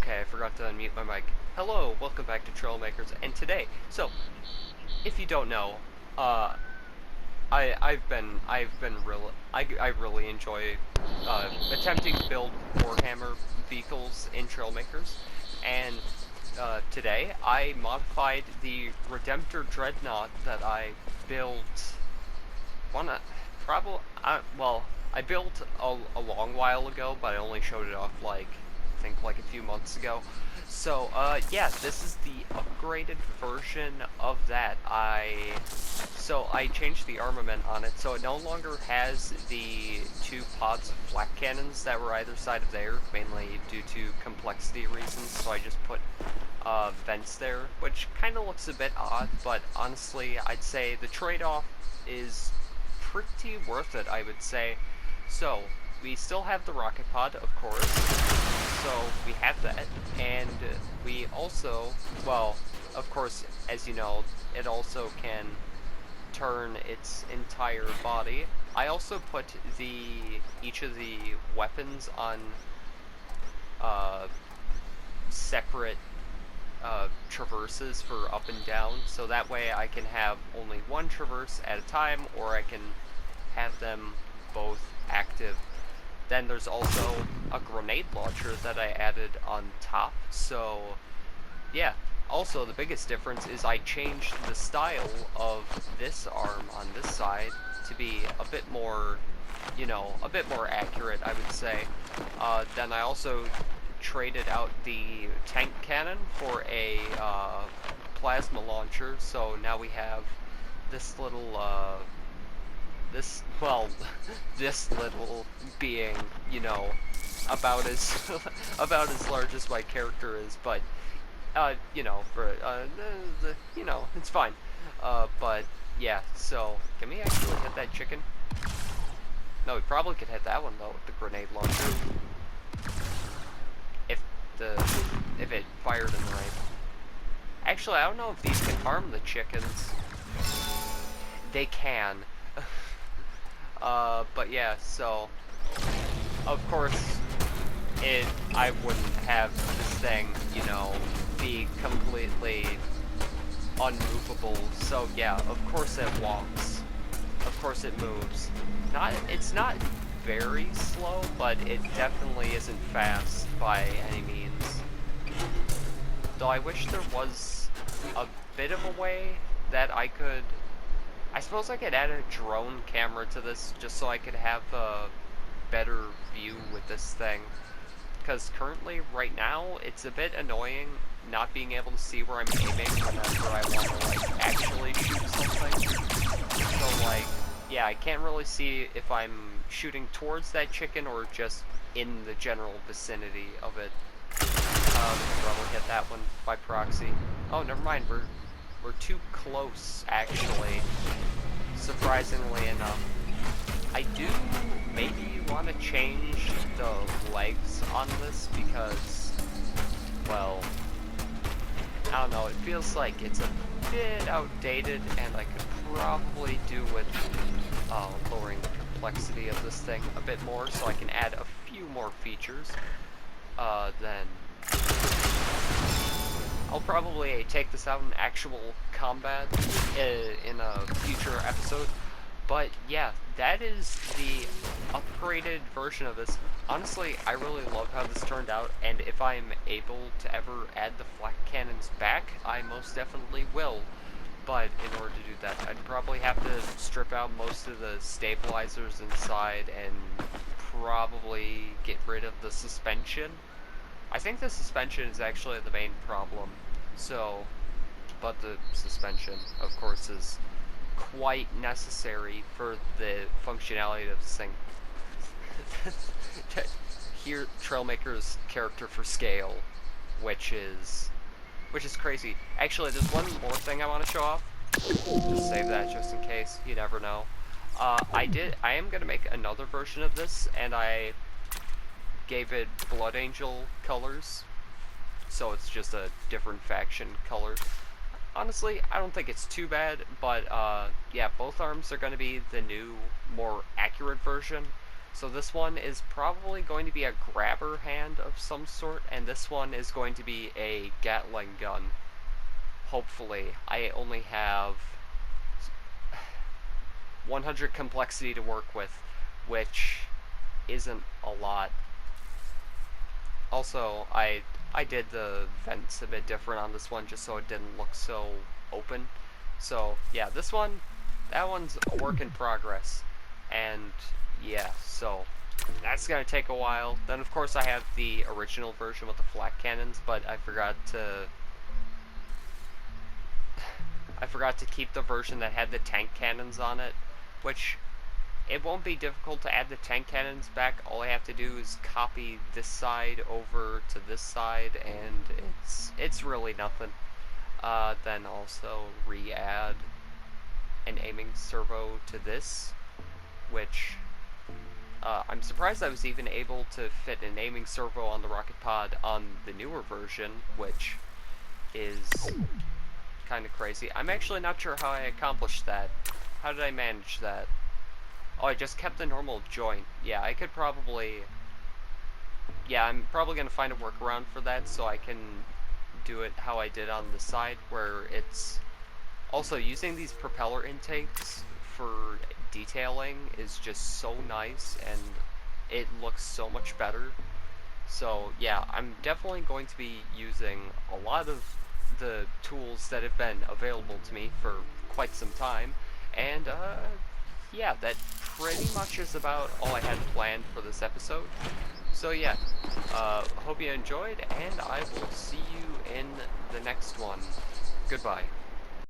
Okay, I forgot to unmute my mic. Hello, welcome back to Trailmakers, and today, if you don't know, uh, I really enjoy, attempting to build Warhammer vehicles in Trailmakers, and, today I modified the Redemptor Dreadnought that I built, wanna, probably, well, I built a long while ago, but I only showed it off, I think like a few months ago. So, yeah, this is the upgraded version of that. So I changed the armament on it, so it no longer has the two pods of flak cannons that were either side of there, mainly due to complexity reasons, so I just put, vents there, which kind of looks a bit odd, but honestly, I'd say the trade-off is pretty worth it, I would say. So, we still have the rocket pod, of course, so we have that, and we also, well, of course, as you know, it also can turn its entire body. I also put each of the weapons on uh, separate traverses for up and down, so that way I can have only one traverse at a time, or I can have them both active. Then there's also a grenade launcher that I added on top, so yeah. Also, the biggest difference is I changed the style of this arm on this side to be a bit more, a bit more accurate, I would say. Then I also traded out the tank cannon for a plasma launcher, so now we have this little, well, this little being, about as, about as large as my character is, but, it's fine. But, yeah, so, can we actually hit that chicken? No, we probably could hit that one, though, with the grenade launcher. If it fired in the right. Actually, I don't know if these can harm the chickens. They can. But yeah, so, of course, I wouldn't have this thing, be completely unmovable, so yeah, of course it walks. Of course it moves. It's not very slow, but it definitely isn't fast by any means. Though I wish there was a bit of a way that I suppose I could add a drone camera to this just so I could have a better view with this thing. Because currently, right now, it's a bit annoying not being able to see where I'm aiming whenever I want to, actually shoot something. So, yeah, I can't really see if I'm shooting towards that chicken or just in the general vicinity of it. We can probably hit that one by proxy. Oh, never mind, we're too close, actually. Surprisingly enough. I do maybe want to change the legs on this because, well, I don't know, it feels like it's a bit outdated, and I could probably do with lowering the complexity of this thing a bit more so I can add a few more features. Then I'll probably take this out in actual combat in a future episode. But yeah, that is the upgraded version of this. Honestly, I really love how this turned out, and if I'm able to ever add the flak cannons back, I most definitely will. But in order to do that, I'd probably have to strip out most of the stabilizers inside and probably get rid of the suspension. I think the suspension is actually the main problem. So, but the suspension, of course, is quite necessary for the functionality of this thing. Here, Trailmaker's character for scale, which is crazy. Actually, there's one more thing I want to show off. Just save that just in case. You never know. I am gonna make another version of this, and I gave it Blood Angel colors, so it's just a different faction color. Honestly, I don't think it's too bad, but yeah, both arms are going to be the new, more accurate version. So this one is probably going to be a grabber hand of some sort, and this one is going to be a Gatling gun. Hopefully. I only have 100 complexity to work with, which isn't a lot. Also, I did the vents a bit different on this one just so it didn't look so open. So yeah, this one, that one's a work in progress. And yeah, so that's gonna take a while. Then of course I have the original version with the flak cannons, but I forgot to keep the version that had the tank cannons on it, which it won't be difficult to add the tank cannons back. All I have to do is copy this side over to this side, and it's really nothing. Then also re-add an aiming servo to this, which I'm surprised I was even able to fit an aiming servo on the rocket pod on the newer version, which is kind of crazy. I'm actually not sure how I accomplished that. How did I manage that? Oh, I just kept the normal joint. Yeah, I could probably... Yeah, I'm probably going to find a workaround for that so I can do it how I did on the side, where it's... Also, using these propeller intakes for detailing is just so nice, and it looks so much better. So, yeah, I'm definitely going to be using a lot of the tools that have been available to me for quite some time, and, yeah, that pretty much is about all I had planned for this episode. So yeah, hope you enjoyed, and I will see you in the next one. Goodbye.